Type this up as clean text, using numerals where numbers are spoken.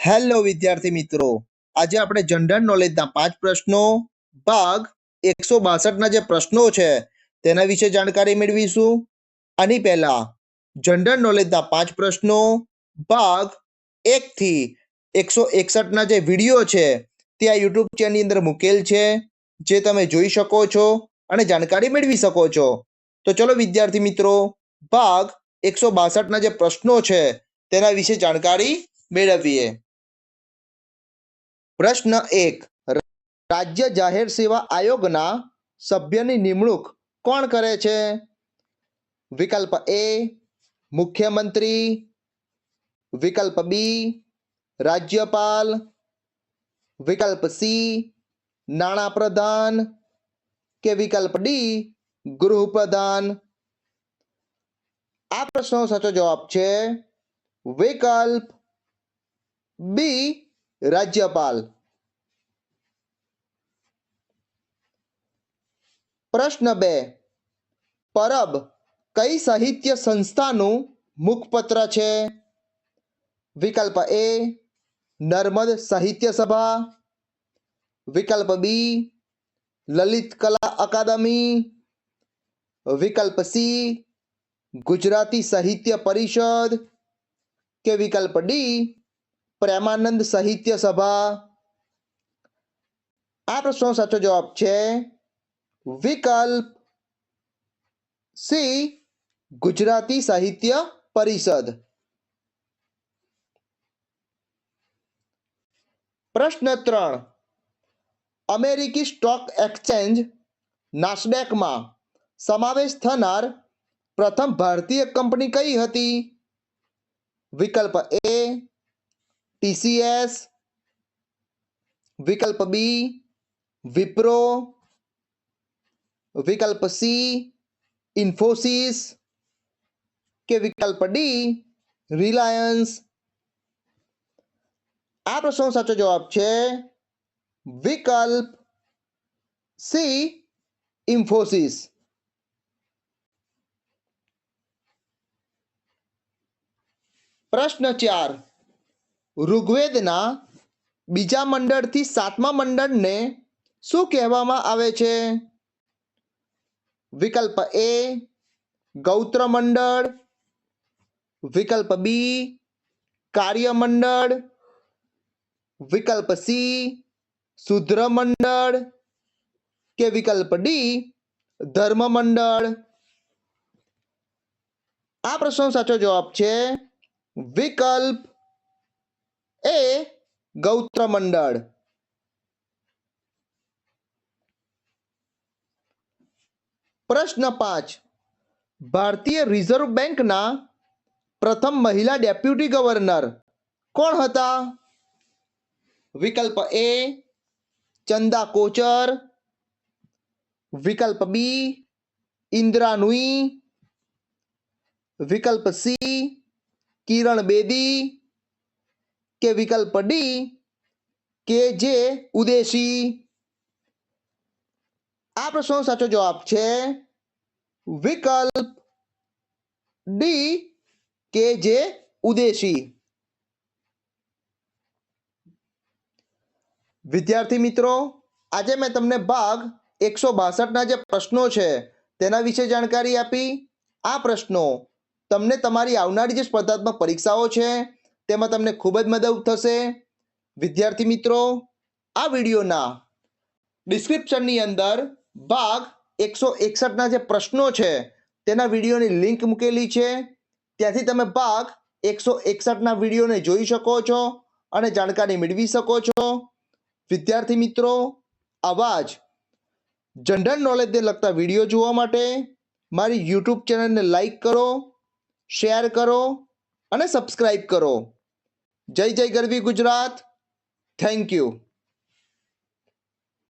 Hello વિદ્યાર્થી મિત્રો, આજે આપણે જનરલ નોલેજના 5 પ્રશ્નો ભાગ 162ના જે પ્રશ્નો છે તેના વિશે જાણકારી મેળવીશું. આની પહેલા જનરલ નોલેજના 5 પ્રશ્નો ભાગ 1 થી 161ના જે વિડીયો છે તે આ યુટ્યુબ ચેનલની અંદર મૂકેલ છે, જે તમે જોઈ શકો છો અને જાણકારી મેળવી શકો છો. તો ચલો વિદ્યાર્થી મિત્રો, ભાગ 162ના જે પ્રશ્નો છે તેના વિશે જાણકારી મેળવીએ. પ્રશ્ન 1. રાજ્ય જાહેર સેવા આયોગના સભ્યની નિમણૂક કોણ કરે છે? વિકલ્પ એ મુખ્યમંત્રી, વિકલ્પ બી રાજ્યપાલ, વિકલ્પ સી નાણાપ્રધાન કે વિકલ્પ ડી ગૃહપ્રધાન. આ પ્રશ્નનો સાચો જવાબ છે વિકલ્પ બી રાજ્યપાલ. પ્રશ્ન 2. પરબ કઈ સાહિત્ય સંસ્થાનું મુખપત્ર છે? વિકલ્પ એ નર્મદ સાહિત્ય સભા, વિકલ્પ બી લલિત કલા અકાદમી, વિકલ્પ સી ગુજરાતી સાહિત્ય પરિષદ કે વિકલ્પ ડી પ્રેમાનંદ સાહિત્ય સભા. આ પ્રશ્નનો સાચો જવાબ છે વિકલ્પ સી ગુજરાતી સાહિત્ય પરિષદ. પ્રશ્ન 3. અમેરિકી સ્ટોક એક્સચેન્જ નાસ્ડેકમાં સમાવેશ થનાર પ્રથમ ભારતીય કંપની કઈ હતી? વિકલ્પ એ ટીસીએસ, વિકલ્પ બી વિપ્રો, વિકલ્પ સી ઇન્ફોસિસ કે વિકલ્પ ડી રિલાયન્સ. આ પ્રશ્નનો સાચો જવાબ છે વિકલ્પ સી ઇન્ફોસિસ. પ્રશ્ન 4. ઋગ્વેદના બીજા મંડળથી 7મા મંડળને શું કહેવામાં આવે છે? વિકલ્પ એ ગૌત્ર મંડળ, વિકલ્પ બી કાર્ય મંડળ, વિકલ્પ સી શુદ્ર મંડળ કે વિકલ્પ ડી ધર્મ મંડળ. આ પ્રશ્નનો સાચો જવાબ છે વિકલ્પ એ ગૌત્ર મંડળ. પ્રશ્ન 5. ભારતીય રિઝર્વ બેંકના પ્રથમ મહિલા ડેપ્યુટી ગવર્નર કોણ હતા? વિકલ્પ એ ચંદા કોચર, વિકલ્પ બી ઇન્દિરા નુઈ, વિકલ્પ સી કિરણ બેદી કે વિકલ્પ ડી કે જે ઉદેશી. આ પ્રશ્નનો સાચો જવાબ છે વિકલ્પ ડી કે જે ઉદેશી. વિદ્યાર્થી મિત્રો, આજે મેં તમને ભાગ 162ના જે પ્રશ્નો છે તેના વિશે જાણકારી આપી. આ પ્રશ્નો તમને તમારી આવનારી જે સ્પર્ધાત્મક પરીક્ષાઓ છે તેમાં તમને ખૂબ જ મદદ થશે. વિદ્યાર્થી મિત્રો, આ વિડીયોના ડિસ્ક્રિપ્શનની અંદર ભાગ 161ના જે પ્રશ્નો છે તેના વિડીયોની લિંક મૂકેલી છે, ત્યાંથી તમે ભાગ 161ના વિડીયોને જોઈ શકો છો અને જાણકારી મેળવી શકો છો. વિદ્યાર્થી મિત્રો, આવા જ જનરલ નોલેજને લગતા વિડીયો જોવા માટે મારી યુટ્યુબ ચેનલને લાઈક કરો, શેર કરો અને સબસ્ક્રાઈબ કરો. જય જય ગરવી ગુજરાત. Thank you.